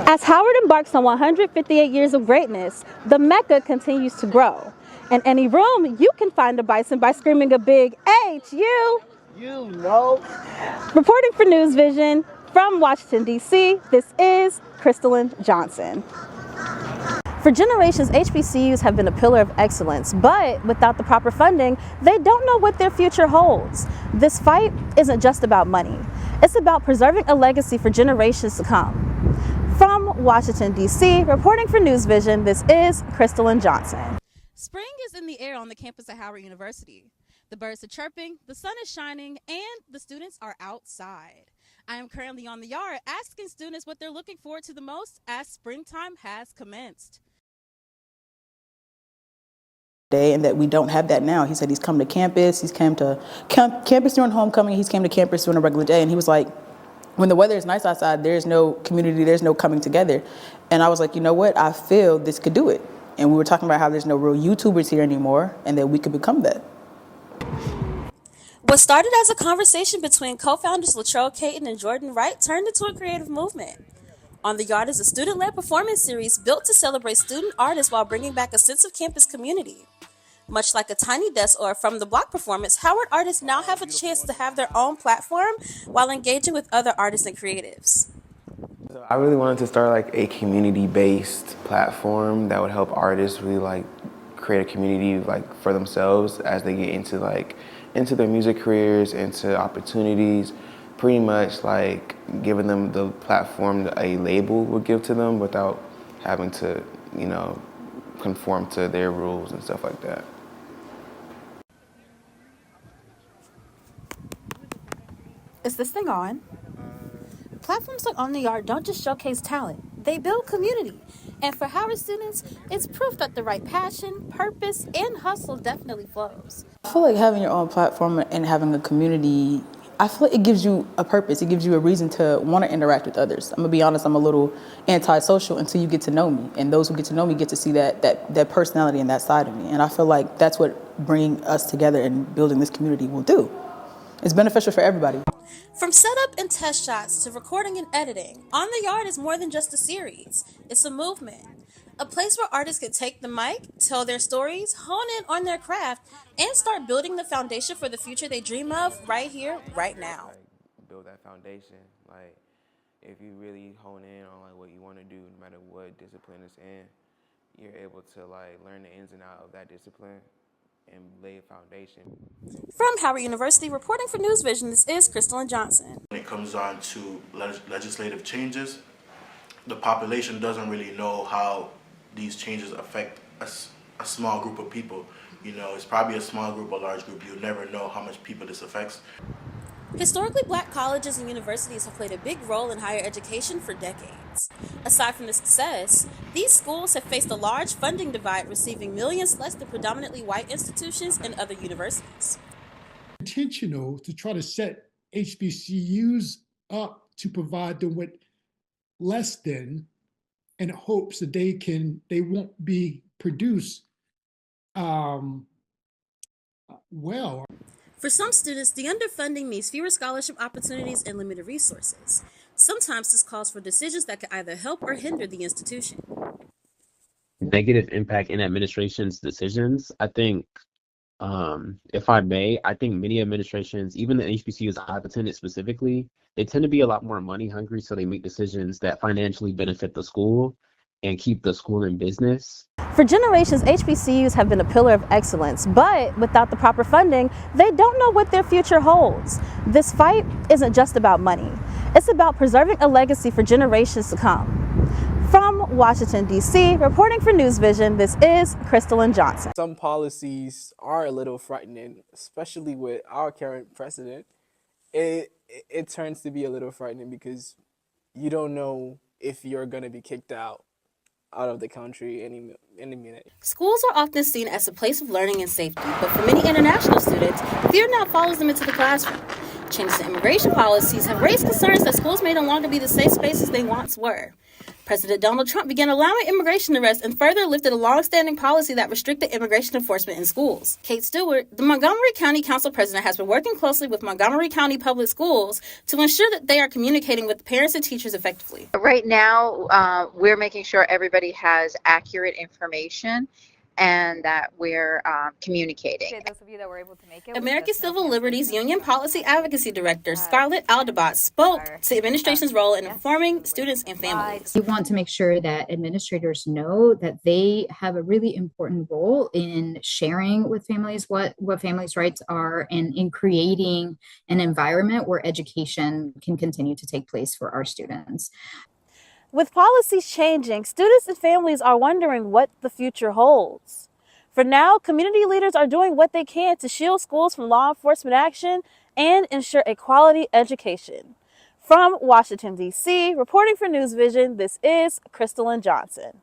As Howard embarks on 158 years of greatness, the Mecca continues to grow. In any room, you can find a bison by screaming a big H-U. You know. Reporting for News Vision from Washington, D.C., this is Crystalyn Johnson. For generations, HBCUs have been a pillar of excellence, but without the proper funding, they don't know what their future holds. This fight isn't just about money. It's about preserving a legacy for generations to come. From Washington, D.C., reporting for News Vision, this is Crystalyn Johnson. Spring is in the air on the campus of Howard University. The birds are chirping, the sun is shining, and the students are outside. I am currently on the yard asking students what they're looking forward to the most as springtime has commenced. And that we don't have that now. He said he's come to campus, he's came to campus during homecoming, he's came to campus during a regular day, and he was like, when the weather is nice outside, there's no community, there's no coming together. And I was like, you know what, I feel this could do it. And we were talking about how there's no real YouTubers here anymore and that we could become that. What started as a conversation between co-founders Latrell Caton and Jordan Wright turned into a creative movement. On the Yard is a student-led performance series built to celebrate student artists while bringing back a sense of campus community. Much like a Tiny Desk or From the Block performance, Howard artists now have a chance to have their own platform while engaging with other artists and creatives. So I really wanted to start like a community-based platform that would help artists really like create a community like for themselves as they get into their music careers, into opportunities, pretty much like giving them the platform that a label would give to them without having to, conform to their rules and stuff like that. Is this thing on? Platforms like On the Yard don't just showcase talent, they build community. And for Howard students, it's proof that the right passion, purpose, and hustle definitely flows. I feel like having your own platform and having a community, I feel like it gives you a purpose. It gives you a reason to want to interact with others. I'm gonna be honest, I'm a little antisocial until you get to know me. And those who get to know me get to see that personality and that side of me. And I feel like that's what bringing us together and building this community will do. It's beneficial for everybody. From setup and test shots to recording and editing, On the Yard is more than just a series. It's a movement. A place where artists can take the mic, tell their stories, hone in on their craft, and start building the foundation for the future they dream of right here, right now. Build that foundation. Like, if you really hone in on like what you want to do, no matter what discipline it's in, you're able to like learn the ins and outs of that discipline and lay a foundation. From Howard University, reporting for News Vision, this is Crystalyn Johnson. When it comes on to legislative changes, the population doesn't really know how these changes affect a small group of people. It's probably a small group or large group. You'll never know how much people this affects. Historically, black colleges and universities have played a big role in higher education for decades. Aside from the success, these schools have faced a large funding divide, receiving millions less than predominantly white institutions and other universities. Intentional to try to set HBCUs up to provide them with less than, in hopes that they won't be produced well. For some students, the underfunding means fewer scholarship opportunities and limited resources. Sometimes this calls for decisions that could either help or hinder the institution. Negative impact in administration's decisions. I think, if I may, I think many administrations, even the HBCUs I've attended specifically, they tend to be a lot more money hungry, so they make decisions that financially benefit the school and keep the school in business. For generations, HBCUs have been a pillar of excellence, but without the proper funding, they don't know what their future holds. This fight isn't just about money. It's about preserving a legacy for generations to come. From Washington, D.C., reporting for News Vision, this is Crystalyn Johnson. Some policies are a little frightening, especially with our current president. It turns to be a little frightening because you don't know if you're going to be kicked out of the country any minute. Schools are often seen as a place of learning and safety, but for many international students, fear now follows them into the classroom. Changes to immigration policies have raised concerns that schools may no longer be the safe spaces they once were. President Donald Trump began allowing immigration arrests and further lifted a long-standing policy that restricted immigration enforcement in schools. Kate Stewart, the Montgomery County Council president, has been working closely with Montgomery County Public Schools to ensure that they are communicating with parents and teachers effectively. Right now, we're making sure everybody has accurate information and that we're communicating. Those of you that were able to make it. American Civil Liberties Union Policy Advocacy Director Scarlett Aldebott spoke to administration's role in informing students and families. We want to make sure that administrators know that they have a really important role in sharing with families what families' rights are and in creating an environment where education can continue to take place for our students. With policies changing, students and families are wondering what the future holds. For now, community leaders are doing what they can to shield schools from law enforcement action and ensure a quality education. From Washington, D.C., reporting for News Vision, this is Crystalyn Johnson.